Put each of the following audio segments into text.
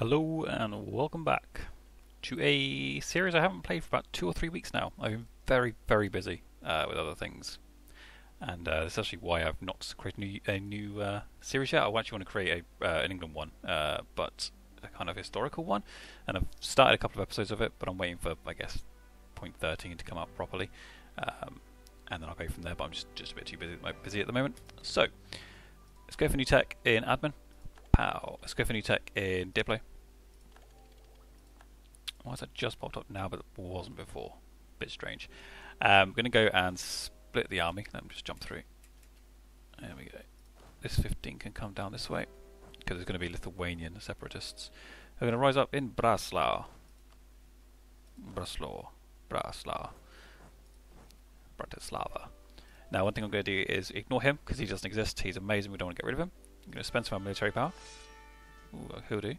Hello and welcome back to a series I haven't played for about 2 or 3 weeks now. I've been very busy with other things, and that's actually why I've not created a new series yet. I actually want to create an England one, but a kind of historical one, and I've started a couple of episodes of it, but I'm waiting for, I guess, point 13 to come out properly, and then I'll go from there. But I'm just a bit too busy at the moment. So let's go for new tech in admin. Pow. Let's go for new tech in Diplo. Why has that just popped up now but it wasn't before? Bit strange. I'm going to go and split the army. Let me just jump through. There we go. This 15 can come down this way because there's going to be Lithuanian separatists. They're going to rise up in Bratislava. Now one thing I'm going to do is ignore him because he doesn't exist. He's amazing. We don't want to get rid of him. I'm going to spend some of my military power. Ooh, he'll do.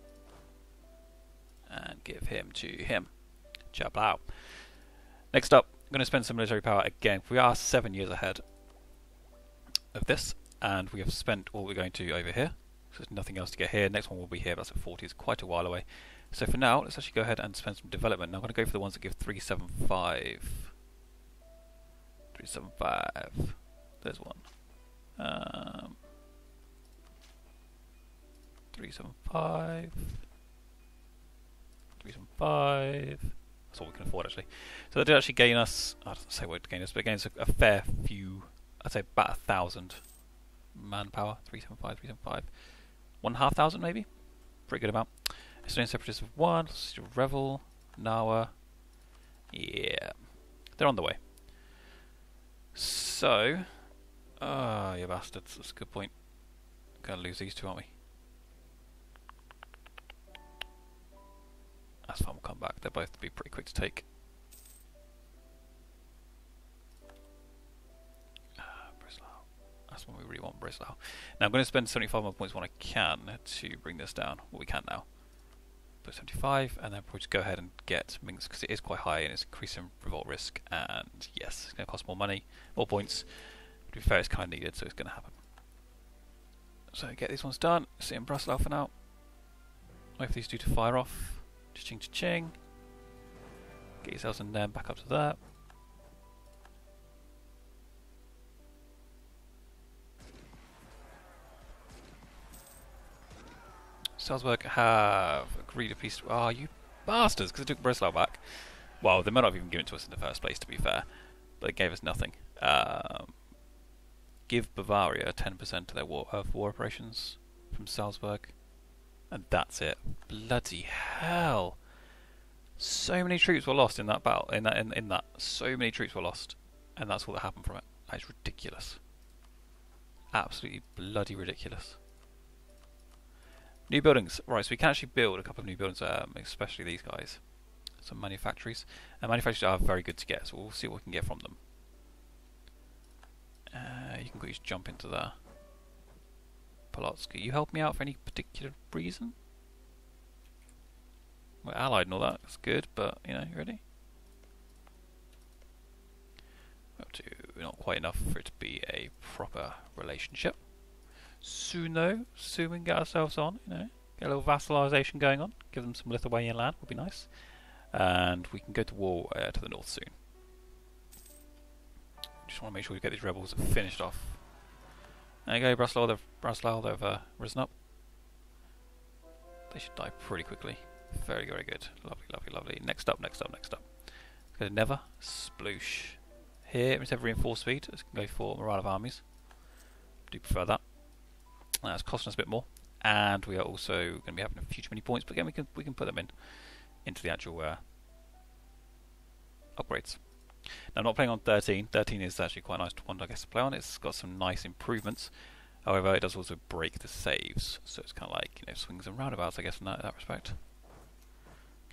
And give him to him. Chablau. Next up, I'm going to spend some military power again. We are 7 years ahead of this, and we have spent all we're going to over here. So there's nothing else to get here. Next one will be here, but that's at 40. It's quite a while away. So for now, let's actually go ahead and spend some development. Now I'm going to go for the ones that give 375. 375. There's one. 375. 375. That's all we can afford, actually. So that did actually gain us, I don't say what it gained us, but it gains a fair few, I'd say about 1,000 manpower. 375, 375. 1,500 maybe? Pretty good amount. Estonian separatists of 1. Revel, Nawa. Yeah. They're on the way. So, you bastards. That's a good point. Gonna lose these two, aren't we? That's fine, we'll come back. They'll both be pretty quick to take. Breslau. That's what we really want, Breslau. Now I'm going to spend 75 more points when I can to bring this down. Well, we can now. Put 75, and then we'll just go ahead and get Minsk because it is quite high and it's increasing revolt risk. And yes, it's going to cost more money, more points. To be fair, it's kind of needed, so it's going to happen. So get these ones done. Sit in Breslau for now. Wait for these two to fire off. Cha-ching, cha-ching. Get yourselves in there, back up to that. Salzburg have agreed a peace. Ah, you bastards! Because they took Breslau back. Well, they might not have even given it to us in the first place, to be fair. But it gave us nothing. Give Bavaria 10% of their war operations from Salzburg. And that's it. Bloody hell! So many troops were lost in that battle. In that, so many troops were lost, and that's all that happened from it. That is ridiculous. Absolutely bloody ridiculous. New buildings. Right, so we can actually build a couple of new buildings, especially these guys. Some manufactories. And manufactories are very good to get, so we'll see what we can get from them. You can just jump into there. Polotsk, you help me out for any particular reason? We're allied and all that, that's good, but, you know, you ready? Up to not quite enough for it to be a proper relationship. Soon though, soon we can get ourselves on, you know, get a little vassalization going on, give them some Lithuanian land, would be nice. And we can go to war to the north soon. Just want to make sure we get these rebels finished off. There you go, Breslau, they've risen up. They should die pretty quickly. Very good. Lovely. Next up. Let's go to Never. Sploosh. Here, instead of reinforced speed, let's go for morale of armies. Do prefer that. That's costing us a bit more. And we are also going to be having a few too many points, but again, we can put them into the actual upgrades. Now, I'm not playing on 13. 13 is actually quite a nice one, I guess, to play on. It's got some nice improvements. However, it does also break the saves, so it's kind of like, you know, swings and roundabouts, I guess, in that respect.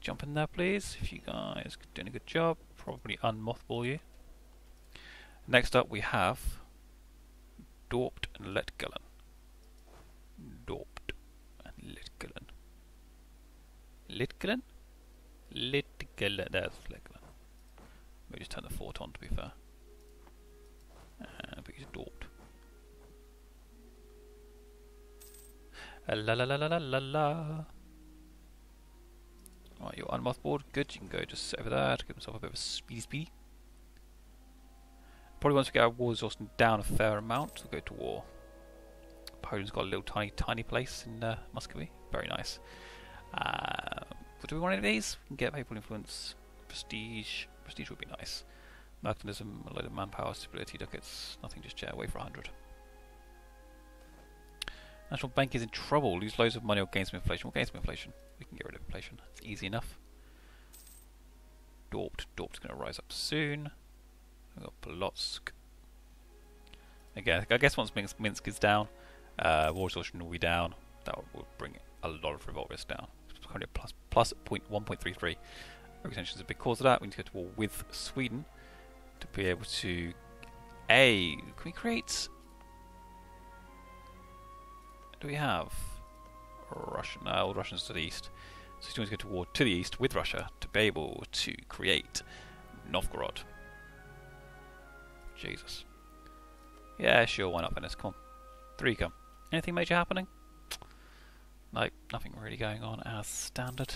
Jump in there, please, if you guys are doing a good job. Probably unmothball you. Next up, we have Dorpt and Letgullen. Dorpt and Letgullen. Letgullen? Letgullen. There's Letgullen. Maybe just turn the fort on, to be fair. But he's Dorpt. La la la la la la la. Right, you're unmothballed. Good, you can go just sit over there to give himself a bit of a speedy. Probably once we get our war resource down a fair amount, we'll go to war. Poland's got a little tiny place in Muscovy. Very nice. Do we want any of these? We can get papal influence, prestige. Prestige would be nice. Mercantilism, a load of manpower, stability, ducats, nothing just yet. Wait for 100. National Bank is in trouble. Lose loads of money or gain some inflation. We'll gain some inflation. We can get rid of inflation. It's easy enough. Dorpt. Dorpt's going to rise up soon. We've got Polotsk. Again, I guess once Minsk is down, war resorption will be down. That will bring a lot of revolt risk down. It's currently at plus 1.33. Extension is a big cause of that. We need to go to war with Sweden to be able to. Can we create? Do we have Russian? No, all Russians to the east. So he's going to go to war to the east with Russia to be able to create Novgorod. Jesus. Yeah, sure, why not, Venice? Come on. 3 come. Anything major happening? No, nothing really going on as standard.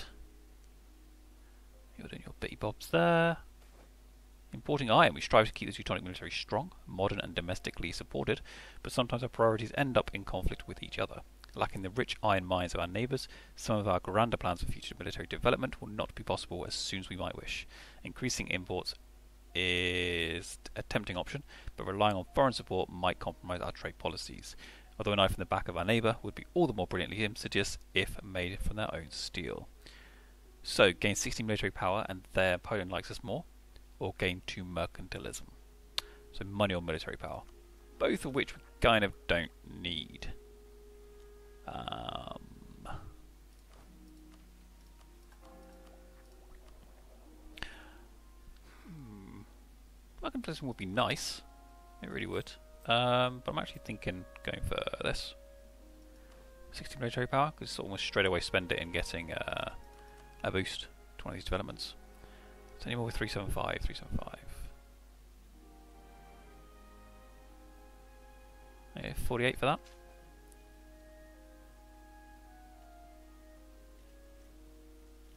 You're doing your bitty bobs there. Importing iron. We strive to keep the Teutonic military strong, modern and domestically supported, but sometimes our priorities end up in conflict with each other. Lacking the rich iron mines of our neighbours, some of our grander plans for future military development will not be possible as soon as we might wish. Increasing imports is a tempting option, but relying on foreign support might compromise our trade policies. Although a knife in the back of our neighbour would be all the more brilliantly insidious if made from their own steel. So, gain 16 military power and there Poland likes us more, or gain 2 mercantilism. So money or military power. Both of which we kind of don't need. Mercantilism would be nice. It really would. But I'm actually thinking going for this. 60 military power, because it's almost straight away spend it in getting a boost to one of these developments. So any more with 375, 375. Okay, 48 for that.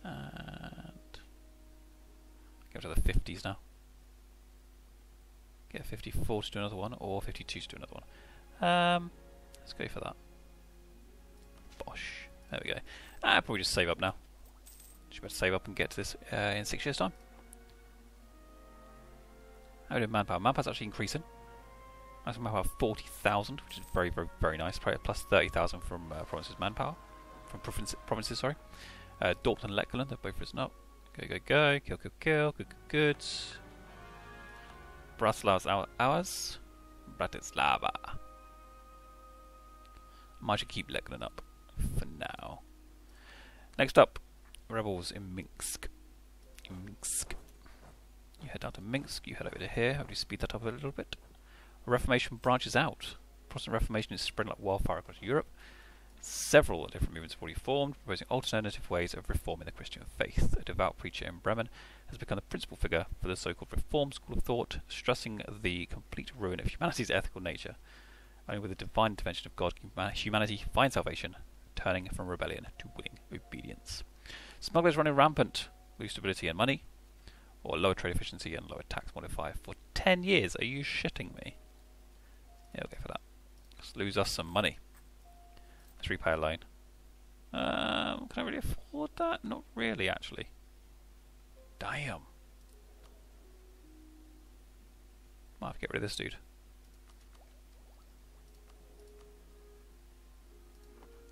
And go to the 50s now. Get 54 to do another one, or 52 to do another one. Let's go for that. Bosh. There we go. Probably just save up now. Should better save up and get to this in 6 years' time. How do manpower? Manpower's actually increasing. Maximum manpower 40,000, which is very, very, very nice. Probably plus 30,000 from provinces manpower. From provinces, sorry. Dorpt and Lettland, they've both risen up. Go, go, go. Kill, kill, kill. Good, good, good. Bratislava ours. Bratislava. Might should keep Lettland up for now. Next up, rebels in Minsk. You head down to Minsk, you head over to here. How do you speed that up a little bit? Reformation branches out. Protestant Reformation is spreading like wildfire across Europe. Several different movements have already formed, proposing alternative ways of reforming the Christian faith. A devout preacher in Bremen has become the principal figure for the so-called Reform school of thought, stressing the complete ruin of humanity's ethical nature. Only with the divine intervention of God can humanity find salvation, turning from rebellion to willing obedience. Smugglers running rampant, lose stability and money, or lower trade efficiency and lower tax modifier for 10 years. Are you shitting me? Yeah, we'll go for that. Let's lose us some money. Let's repay a loan. Can I really afford that? Not really, actually. Damn. Might have to get rid of this dude.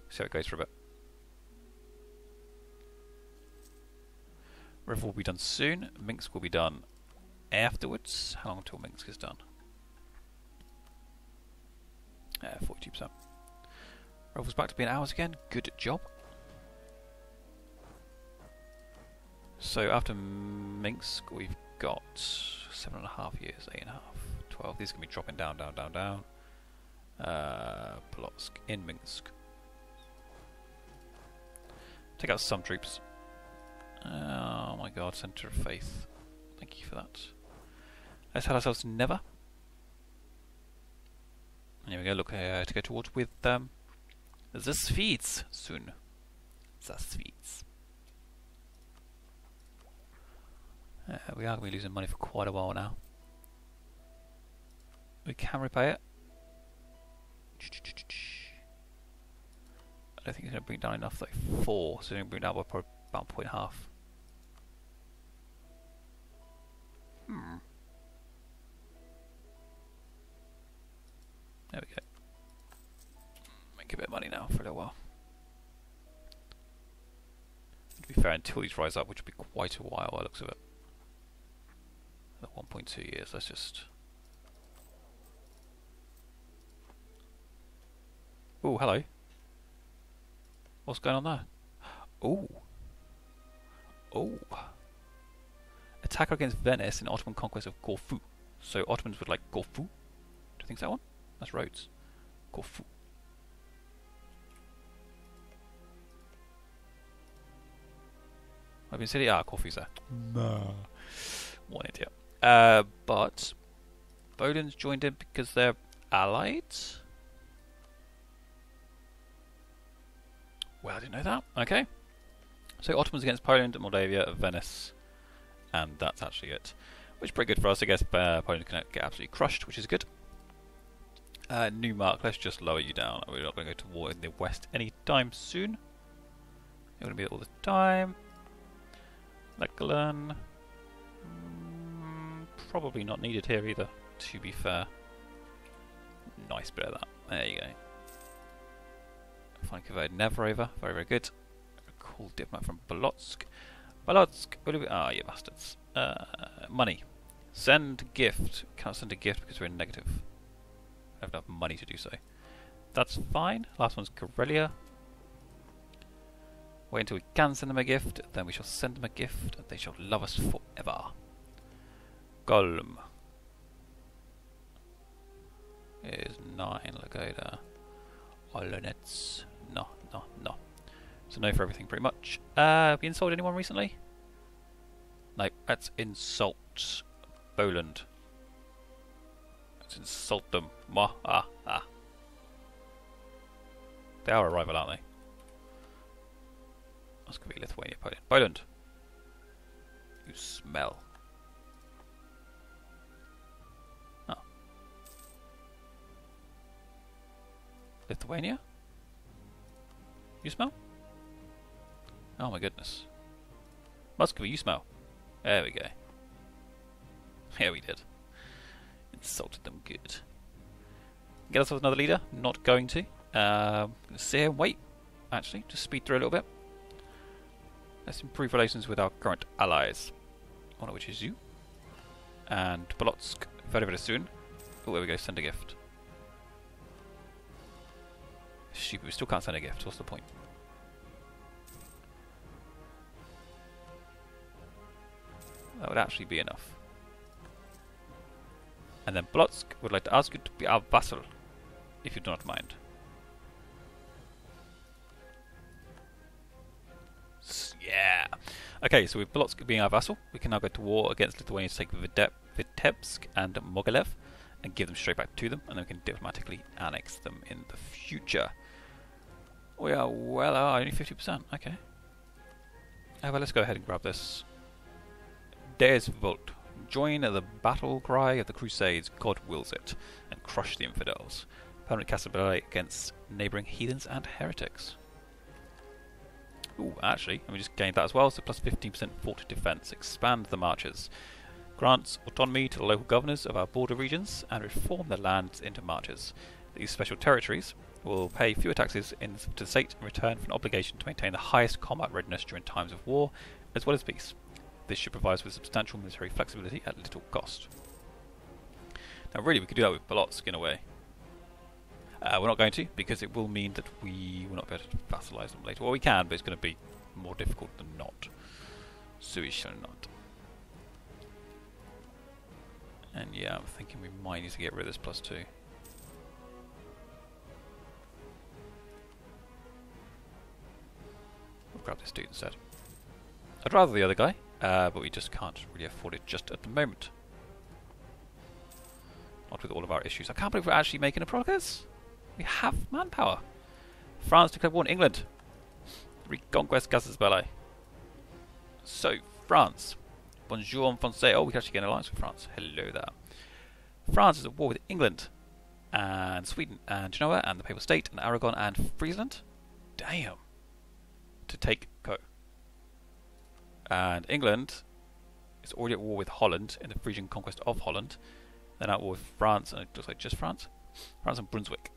See how it goes for a bit. River will be done soon. Minsk will be done afterwards. How long until Minsk is done? 42%. River's back to being ours again. Good job. So after Minsk, we've got 7.5 years, 8.5, 12. These are going to be dropping down, down, down, down. Polotsk in Minsk. Take out some troops. Oh my god, Centre of Faith. Thank you for that. Let's head ourselves to Never. And here we go, look to go towards with the Swedes soon. The Swedes. We are going to be losing money for quite a while now. We can repay it. I don't think it's going to bring it down enough, though. 4, so it's going to bring it down by probably about 1.5. There we go. Make a bit of money now for a little while. To be fair, until these rise up, which will be quite a while by the looks of it. At 1.2 years, let's just... Oh, hello. What's going on there? Oh. Oh. Attack against Venice in Ottoman conquest of Corfu. So Ottomans would like Corfu. Do you think that one? That's Rhodes. Corfu. I've been silly. Ah, Corfu's there. No. One idiot. But Poland's joined in because they're allied. Well, I didn't know that. Okay. So Ottomans against Poland, Moldavia, Venice. And that's actually it. Which is pretty good for us. I guess Poland can get absolutely crushed, which is good. New mark. Let's just lower you down. We're not going to go to war in the west anytime soon. You're going to be all the time. Lekland. Probably not needed here either, to be fair. Nice bit of that. There you go. Finally converted Never over. Very, very good. A cool diplomat from Polotsk. Polotsk! Ah, you bastards. Money. Send gift. Can't send a gift because we're in negative. I don't have enough money to do so. That's fine. Last one's Karelia. Wait until we can send them a gift, then we shall send them a gift, and they shall love us forever. Golem is 9 Lagoda. Olonets. No, no, no. So no for everything pretty much. Have we insulted anyone recently? No, let's insult Poland. Let's insult them. Mwah, ah, ah. They are a rival, aren't they? That's going to be Lithuania, Poland. Poland! You smell. Oh. Lithuania? You smell? Oh my goodness. Muscovy, you smell. There we go. Yeah, we did. Insulted them good. Get ourselves another leader? Not going to. Sit here and wait, actually. Just speed through a little bit. Let's improve relations with our current allies. One of which is you. And Polotsk very, very soon. Oh, there we go, send a gift. Stupid, we still can't send a gift. What's the point? That would actually be enough. And then Polotsk would like to ask you to be our vassal, if you do not mind. Yeah. Okay, so with Polotsk being our vassal, we can now go to war against Lithuania to take Vitebsk and Mogilev and give them straight back to them, and then we can diplomatically annex them in the future. We are well, only 50%. Okay. Well, let's go ahead and grab this. Des Volt. Join the battle cry of the Crusades, God wills it, and crush the infidels. Permanent Cassibile against neighbouring heathens and heretics. Ooh, actually, let me just gain that as well, so plus 15% fort defence. Expand the marches. Grants autonomy to the local governors of our border regions and reform their lands into marches. These special territories will pay fewer taxes to the state in return for an obligation to maintain the highest combat readiness during times of war, as well as peace. This should provide us with substantial military flexibility at little cost. Now really we could do that with Polotsk in a way. We're not going to, because it will mean that we will not be able to vassalize them later. Well, we can, but it's going to be more difficult than not. So we shall not. And yeah, I'm thinking we might need to get rid of this +2. We'll grab this dude instead. I'd rather the other guy, but we just can't really afford it just at the moment. Not with all of our issues. I can't believe we're actually making a progress. We have manpower. France declared war on England. Reconquest Casus Belli. So, France. Bonjour en français. Oh, we can actually get an alliance with France. Hello there. France is at war with England and Sweden and Genoa and the Papal State and Aragon and Friesland. Damn. To take Co. And England is already at war with Holland in the Frisian conquest of Holland. Then at war with France, and it looks like just France. France and Brunswick.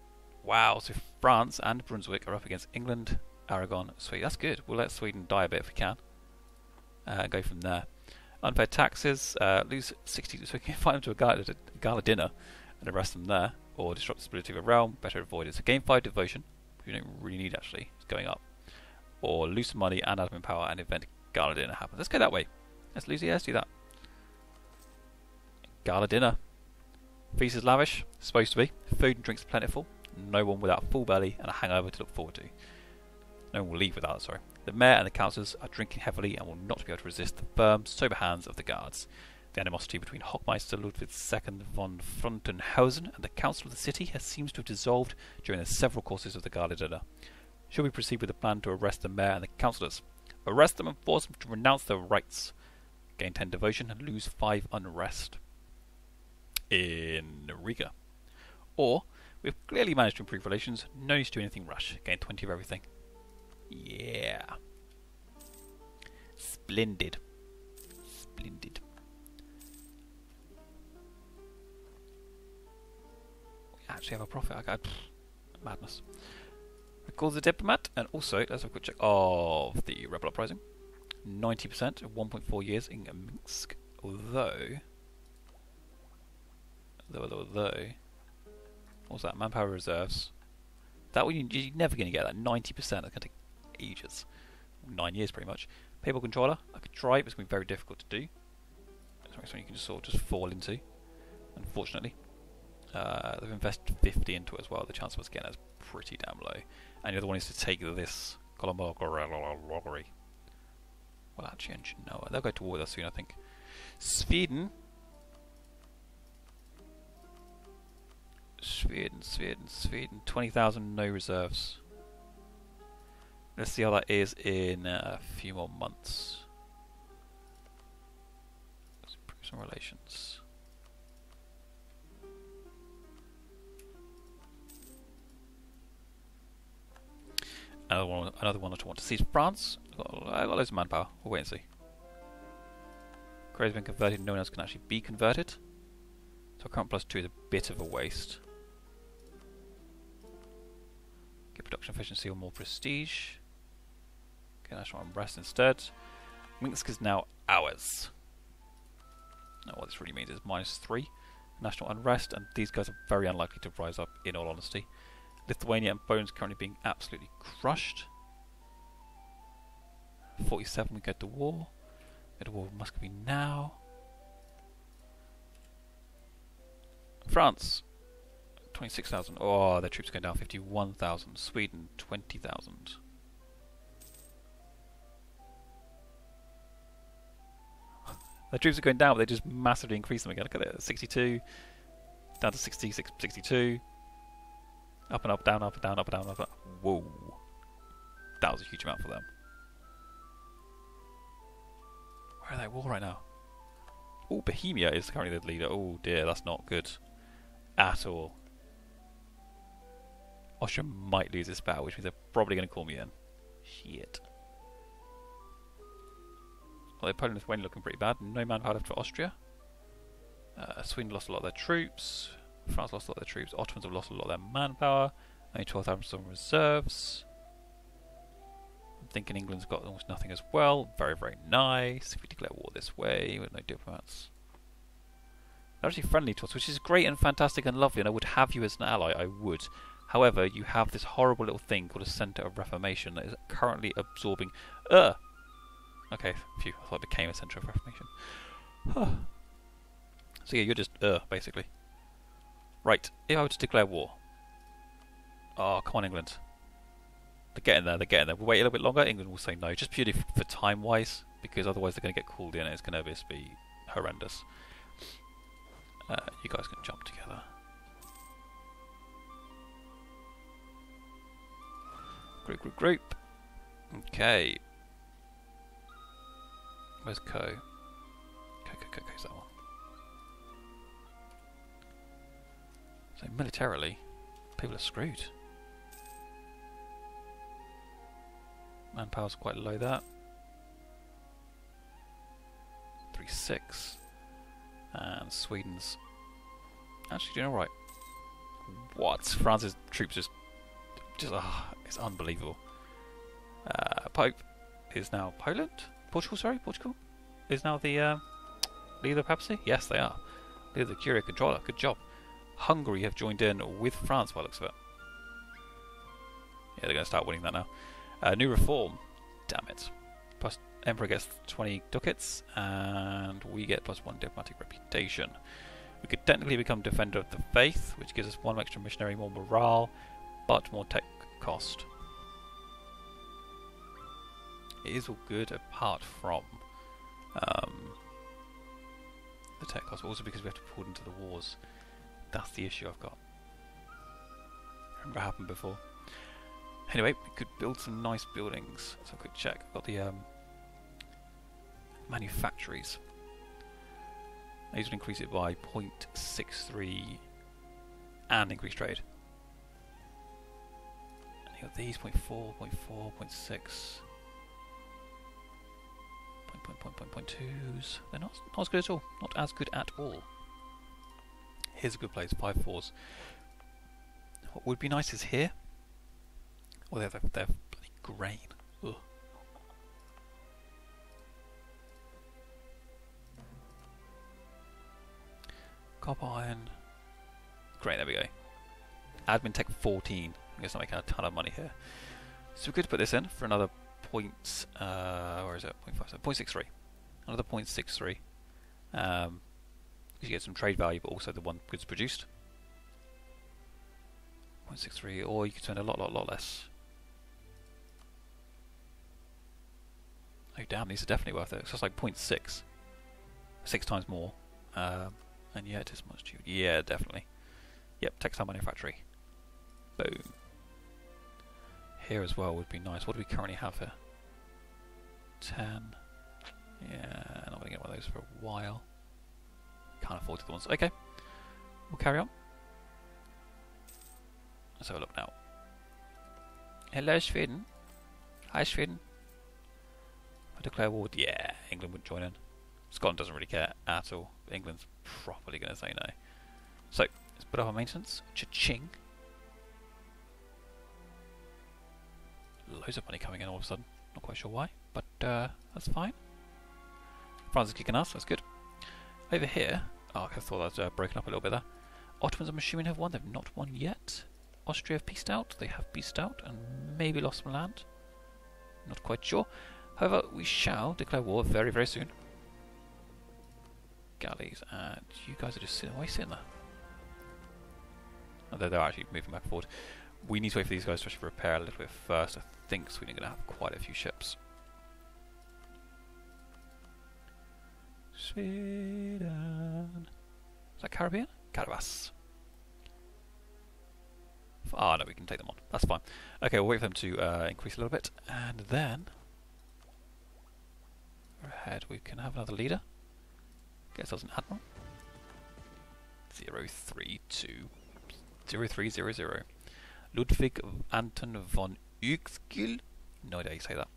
Wow, so France and Brunswick are up against England, Aragon, Sweden. That's good. We'll let Sweden die a bit if we can. Go from there. Unfair taxes, lose 60, so we can find them to a gala dinner and arrest them there, or disrupt the stability of a realm, better avoid it. So gain 5 devotion, which we don't really need actually, it's going up. Or lose some money and admin power and event gala dinner happens. Let's go that way. Let's do that. Gala dinner. Feast is lavish, supposed to be. Food and drinks plentiful. No one without a full belly and a hangover to look forward to. No one will leave without it, sorry. The mayor and the councillors are drinking heavily and will not be able to resist the firm, sober hands of the guards. The animosity between Hochmeister Ludwig II von Frontenhausen and the council of the city seems to have dissolved during the several courses of the gala dinner. Shall we proceed with the plan to arrest the mayor and the councillors? Arrest them and force them to renounce their rights. Gain 10 devotion and lose 5 unrest. In Riga. Or, we've clearly managed to improve relations, no need to do anything rush. Gain 20 of everything. Yeah. Splendid. Splendid. We actually have a profit. Madness. Records the diplomat, and also, let's have a quick check of the rebel uprising. 90% of 1.4 years in Minsk. Although, what's that? Manpower reserves. That one you're never going to get that. 90%. That's going to take ages. 9 years pretty much. Papal controller. I could try, but it's going to be very difficult to do. It's something you can just sort of just fall into. Unfortunately, they've invested 50 into it as well. The chance of us getting that is pretty damn low. And the other one is to take this Colombo. Well, actually, no, they'll go to war with us soon, I think. Sweden. Sweden. 20,000, no reserves. Let's see how that is in a few more months. Let's improve some relations. Another one I want to see is France. I've got loads of manpower. We'll wait and see. Korea's been converted, no one else can actually be converted. So current +2 is a bit of a waste. Get production efficiency or more prestige. Get national unrest instead. Minsk is now ours. Now what this really means is -3 national unrest, and these guys are very unlikely to rise up in all honesty. Lithuania and Poland currently being absolutely crushed. 47 we go to war. Go to war with Muscovy now. France, 26,000. Oh, their troops are going down. 51,000. Sweden, 20,000. Their troops are going down, but they just massively increase them again. Look at it, 62, down to 66, 62. Up and up, down, up and down, up and down, up and down. Whoa. That was a huge amount for them. Where are they at war right now? Oh, Bohemia is currently the leader. Oh dear, that's not good at all. Austria might lose this battle, which means they're probably going to call me in. Shit. Well, Poland and Lithuania looking pretty bad. No manpower left for Austria. Sweden lost a lot of their troops. France lost a lot of their troops. Ottomans have lost a lot of their manpower. Only 12,000 reserves. I'm thinking England's got almost nothing as well. Very, very nice. If we declare war this way with no diplomats. They're actually friendly to us, which is great and fantastic and lovely, and I would have you as an ally. I would. However, you have this horrible little thing called a Centre of Reformation that is currently absorbing... Okay, phew, I thought it became a Centre of Reformation. So yeah, you're just basically. Right, if I were to declare war. Oh, come on, England. They're getting there, they're getting there. We'll wait a little bit longer, England will say no, just purely for time-wise, because otherwise they're going to get called in and it's going to just be horrendous. You guys can jump together. Group. Okay. Where's Co? okay, so that one. So militarily, people are screwed. Manpower's quite low there. 3-6. And Sweden's actually doing alright. What? France's troops just it's unbelievable. Pope is now Poland? Portugal, sorry? Portugal? Is now the leader of the papacy? Yes, they are. Leader of the Curia controller. Good job. Hungary have joined in with France by the looks of it. Yeah, they're going to start winning that now. New reform. Damn it. Plus Emperor gets 20 ducats, and we get +1 diplomatic reputation. We could technically become Defender of the Faith, which gives us 1 extra missionary, more morale, but more tech cost. It is all good apart from the tech cost, but also because we have to put into the wars. That's the issue I've got. Remember what happened before. Anyway, we could build some nice buildings. So a quick check. I've got the manufactories. These would increase it by 0.63 and increase trade. And you got these 0.4, 0.4, 0.6, 0.2s. They're not as good at all. Not as good at all. Here's a good place, 5 4s. What would be nice is here. Well, they're bloody grain. Ugh. Copper iron. Great, there we go. Admin tech 14. I guess I'm making a ton of money here. So we're good to put this in for another point. Where is it? 0.5, 0.63. Another 0.63. Because you get some trade value, but also the one goods produced. 0.63, or you could spend a lot less. Oh damn, these are definitely worth it. So it's like 0.6. 6 times more. And yeah, it is much cheaper. Yeah, definitely. Yep, textile manufacturing. Boom. Here as well would be nice. What do we currently have here? 10. Yeah, not going to get one of those for a while. Can't afford the other ones. Okay, we'll carry on. Let's have a look now. Hello, Sweden. Hi, Sweden. I declare war. Yeah, England wouldn't join in. Scotland doesn't really care at all. England's properly going to say no. So, let's put up our maintenance. Cha-ching. Loads of money coming in all of a sudden. Not quite sure why, but that's fine. France is kicking us, that's good. Over here, oh, I thought that was broken up a little bit there. Ottomans, I'm assuming, have won. They've not won yet. Austria have peaced out. They have peaced out and maybe lost some land. Not quite sure. However, we shall declare war very, very soon. Galleys, and you guys are just sitting there. Oh, they're actually moving back and forward. We need to wait for these guys to actually repair a little bit first. I think Sweden are going to have quite a few ships. Sweden. Is that Caribbean? Carabas. Ah, no, we can take them on. That's fine. Okay, we'll wait for them to increase a little bit, and then we're ahead. We can have another leader. Guess that's an admiral. 0320300. Ludwig Anton von Uexküll. No idea how you say that.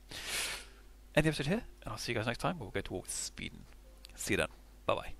End the episode here, and I'll see you guys next time. We'll go to war with Sweden. See you then. Bye bye.